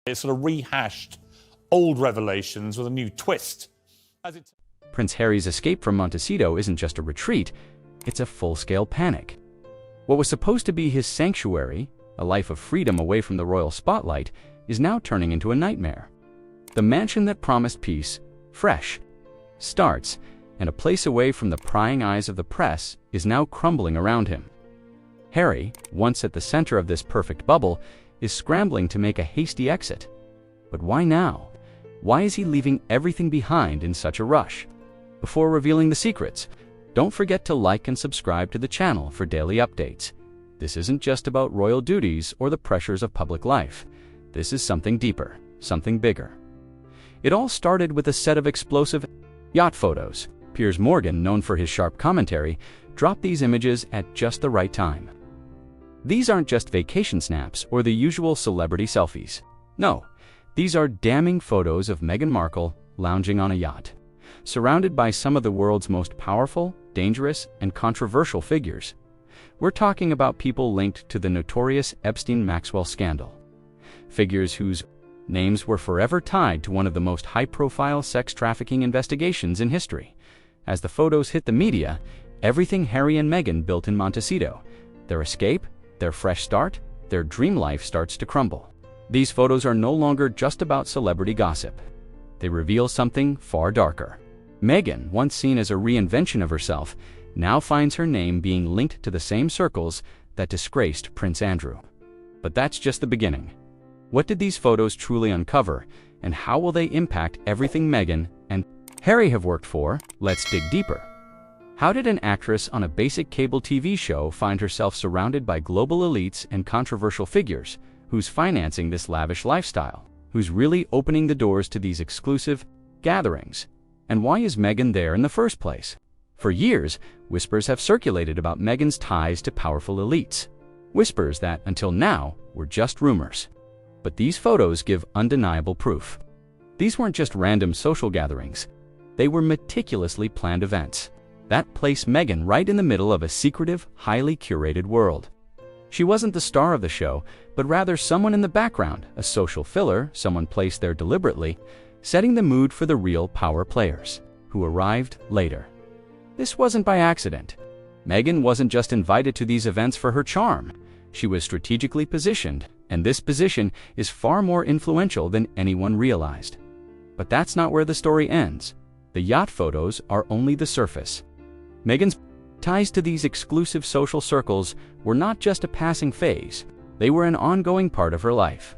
It's sort of rehashed old revelations with a new twist. Prince Harry's escape from Montecito isn't just a retreat, it's a full-scale panic. What was supposed to be his sanctuary, a life of freedom away from the royal spotlight, is now turning into a nightmare. The mansion that promised peace, fresh starts, and a place away from the prying eyes of the press is now crumbling around him. Harry, once at the center of this perfect bubble, is scrambling to make a hasty exit. But why now? Why is he leaving everything behind in such a rush? Before revealing the secrets, don't forget to like and subscribe to the channel for daily updates. This isn't just about royal duties or the pressures of public life. This is something deeper, something bigger. It all started with a set of explosive yacht photos. Piers Morgan, known for his sharp commentary, dropped these images at just the right time. These aren't just vacation snaps or the usual celebrity selfies. No, these are damning photos of Meghan Markle lounging on a yacht, surrounded by some of the world's most powerful, dangerous, and controversial figures. We're talking about people linked to the notorious Epstein-Maxwell scandal. Figures whose names were forever tied to one of the most high-profile sex trafficking investigations in history. As the photos hit the media, everything Harry and Meghan built in Montecito, their escape, their fresh start, their dream life starts to crumble. These photos are no longer just about celebrity gossip. They reveal something far darker. Meghan, once seen as a reinvention of herself, now finds her name being linked to the same circles that disgraced Prince Andrew. But that's just the beginning. What did these photos truly uncover, and how will they impact everything Meghan and Harry have worked for? Let's dig deeper. How did an actress on a basic cable TV show find herself surrounded by global elites and controversial figures? Who's financing this lavish lifestyle? Who's really opening the doors to these exclusive gatherings? And why is Meghan there in the first place? For years, whispers have circulated about Meghan's ties to powerful elites. Whispers that, until now, were just rumors. But these photos give undeniable proof. These weren't just random social gatherings. They were meticulously planned events that placed Meghan right in the middle of a secretive, highly curated world. She wasn't the star of the show, but rather someone in the background, a social filler, someone placed there deliberately, setting the mood for the real power players, who arrived later. This wasn't by accident. Meghan wasn't just invited to these events for her charm. She was strategically positioned, and this position is far more influential than anyone realized. But that's not where the story ends. The yacht photos are only the surface. Meghan's ties to these exclusive social circles were not just a passing phase. They were an ongoing part of her life.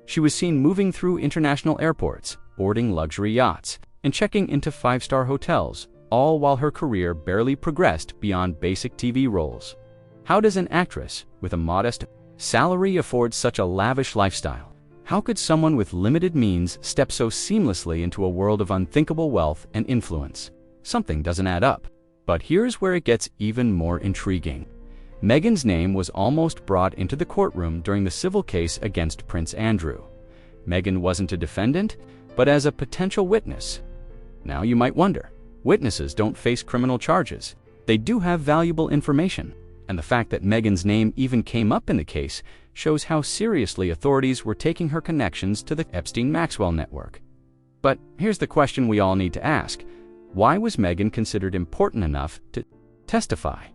She was seen moving through international airports, boarding luxury yachts, and checking into five-star hotels, all while her career barely progressed beyond basic TV roles. How does an actress with a modest salary afford such a lavish lifestyle? How could someone with limited means step so seamlessly into a world of unthinkable wealth and influence? Something doesn't add up. But here's where it gets even more intriguing. Meghan's name was almost brought into the courtroom during the civil case against Prince Andrew. Meghan wasn't a defendant, but as a potential witness. Now you might wonder, witnesses don't face criminal charges. They do have valuable information. And the fact that Meghan's name even came up in the case shows how seriously authorities were taking her connections to the Epstein-Maxwell network. But here's the question we all need to ask. Why was Meghan considered important enough to testify?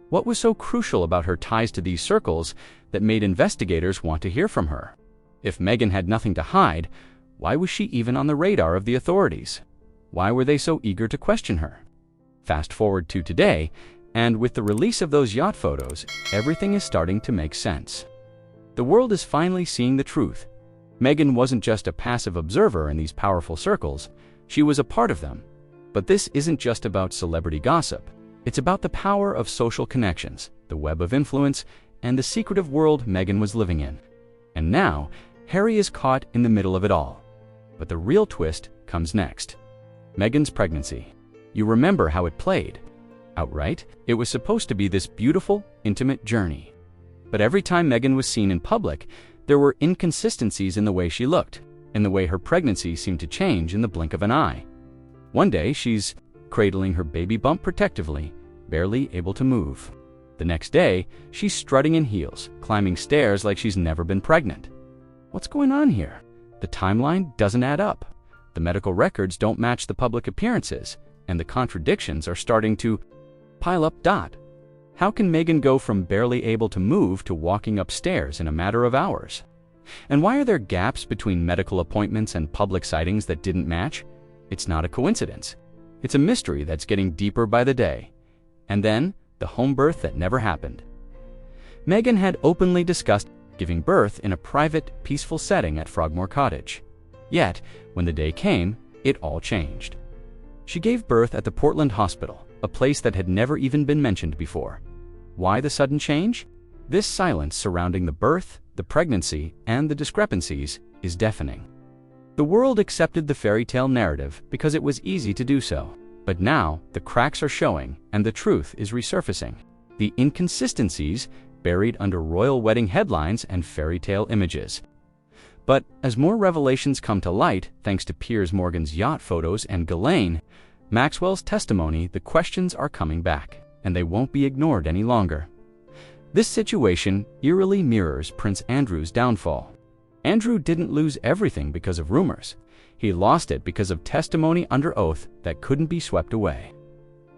What was so crucial about her ties to these circles that made investigators want to hear from her? If Meghan had nothing to hide, why was she even on the radar of the authorities? Why were they so eager to question her? Fast forward to today, and with the release of those yacht photos, everything is starting to make sense. The world is finally seeing the truth. Meghan wasn't just a passive observer in these powerful circles, she was a part of them. But this isn't just about celebrity gossip. It's about the power of social connections, the web of influence, and the secretive world Meghan was living in. And now, Harry is caught in the middle of it all. But the real twist comes next. Meghan's pregnancy. You remember how it played. Outright, it was supposed to be this beautiful, intimate journey. But every time Meghan was seen in public, there were inconsistencies in the way she looked, in the way her pregnancy seemed to change in the blink of an eye. One day, she's cradling her baby bump protectively, barely able to move. The next day, she's strutting in heels, climbing stairs like she's never been pregnant. What's going on here? The timeline doesn't add up. The medical records don't match the public appearances, and the contradictions are starting to pile up. How can Meghan go from barely able to move to walking upstairs in a matter of hours? And why are there gaps between medical appointments and public sightings that didn't match? It's not a coincidence. It's a mystery that's getting deeper by the day. And then, the home birth that never happened. Meghan had openly discussed giving birth in a private, peaceful setting at Frogmore Cottage. Yet, when the day came, it all changed. She gave birth at the Portland Hospital, a place that had never even been mentioned before. Why the sudden change? This silence surrounding the birth, the pregnancy, and the discrepancies is deafening. The world accepted the fairy tale narrative because it was easy to do so. But now, the cracks are showing and the truth is resurfacing. The inconsistencies buried under royal wedding headlines and fairy tale images. But as more revelations come to light, thanks to Piers Morgan's yacht photos and Ghislaine Maxwell's testimony, the questions are coming back, and they won't be ignored any longer. This situation eerily mirrors Prince Andrew's downfall. Andrew didn't lose everything because of rumors. He lost it because of testimony under oath that couldn't be swept away.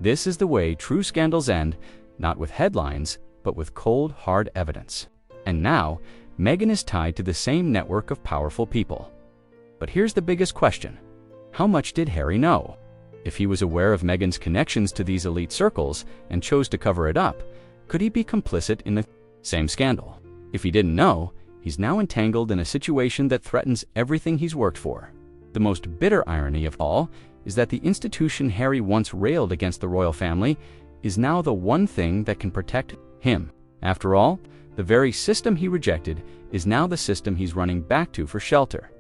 This is the way true scandals end, not with headlines, but with cold, hard evidence. And now, Meghan is tied to the same network of powerful people. But here's the biggest question. How much did Harry know? If he was aware of Meghan's connections to these elite circles and chose to cover it up, could he be complicit in the same scandal? If he didn't know, he's now entangled in a situation that threatens everything he's worked for. The most bitter irony of all is that the institution Harry once railed against the royal family is now the one thing that can protect him. After all, the very system he rejected is now the system he's running back to for shelter.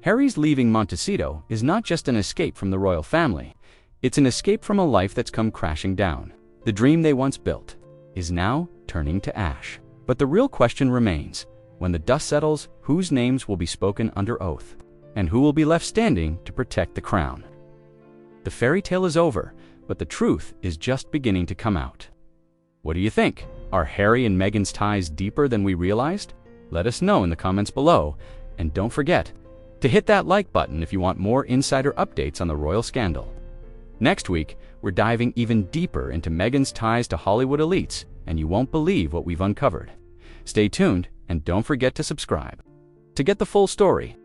Harry's leaving Montecito is not just an escape from the royal family. It's an escape from a life that's come crashing down. The dream they once built is now turning to ash. But the real question remains, when the dust settles, whose names will be spoken under oath? And who will be left standing to protect the crown? The fairy tale is over, but the truth is just beginning to come out. What do you think? Are Harry and Meghan's ties deeper than we realized? Let us know in the comments below, and don't forget to hit that like button if you want more insider updates on the royal scandal. Next week, we're diving even deeper into Meghan's ties to Hollywood elites, and you won't believe what we've uncovered. Stay tuned, and don't forget to subscribe to get the full story.